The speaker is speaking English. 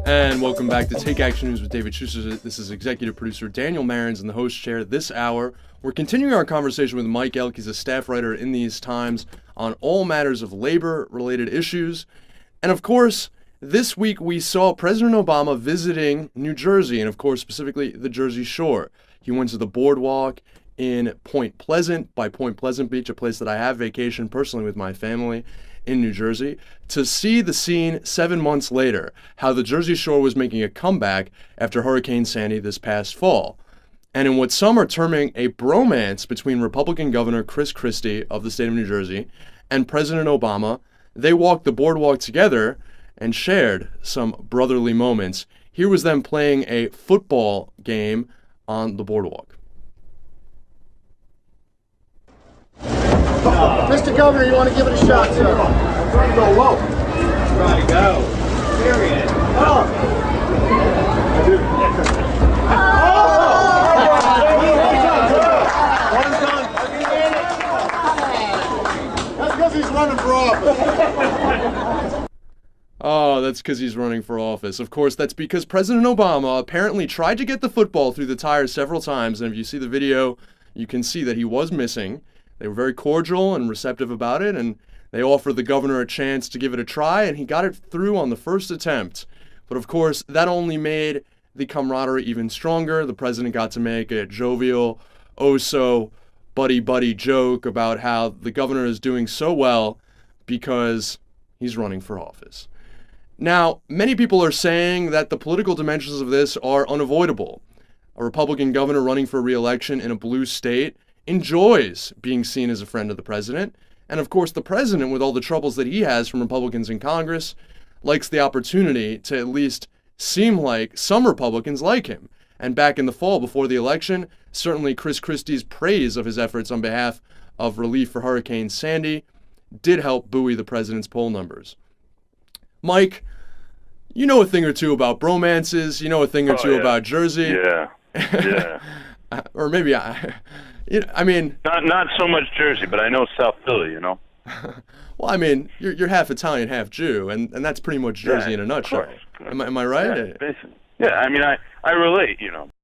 And welcome back to Take Action News with David Schuster. This is executive producer Daniel Marins in the host chair this hour. We're continuing our conversation with Mike Elk. He's a staff writer in These Times on all matters of labor-related issues. And of course, this week we saw President Obama visiting New Jersey, and of course, specifically the Jersey Shore. He went to the boardwalk in Point Pleasant, by Point Pleasant Beach, a place that I have vacationed personally with my family in New Jersey, to see the scene 7 months later, how the Jersey Shore was making a comeback after Hurricane Sandy this past fall. And in what some are terming a bromance between Republican Governor Chris Christie of the state of New Jersey and President Obama, they walked the boardwalk together and shared some brotherly moments. Here was them playing a football game on the boardwalk. Mr. Governor, you want to give it a shot, sir? I'm trying to go low. Try to go. Period. That's because he's running for office. Oh, that's because he's running for office. Of course, that's because President Obama apparently tried to get the football through the tires several times, and if you see the video, you can see that he was missing. They were very cordial and receptive about it, and they offered the governor a chance to give it a try, and he got it through on the first attempt. But of course, that only made the camaraderie even stronger. The president got to make a jovial, buddy-buddy joke about how the governor is doing so well because he's running for office. Now, many people are saying that the political dimensions of this are unavoidable. A Republican governor running for re-election in a blue state enjoys being seen as a friend of the president. And of course, the president, with all the troubles that he has from Republicans in Congress, likes the opportunity to at least seem like some Republicans like him. And back in the fall before the election, certainly Chris Christie's praise of his efforts on behalf of relief for Hurricane Sandy did help buoy the president's poll numbers. Mike, you know a thing or two about bromances, you know a thing or two about Jersey. Yeah. Or maybe I mean, Not so much Jersey, but I know South Philly, you know. Well, I mean, you're half Italian, half Jew, and that's pretty much Jersey in a nutshell. Of course. Am I right? Yeah, basically. Yeah, I mean, I relate, you know.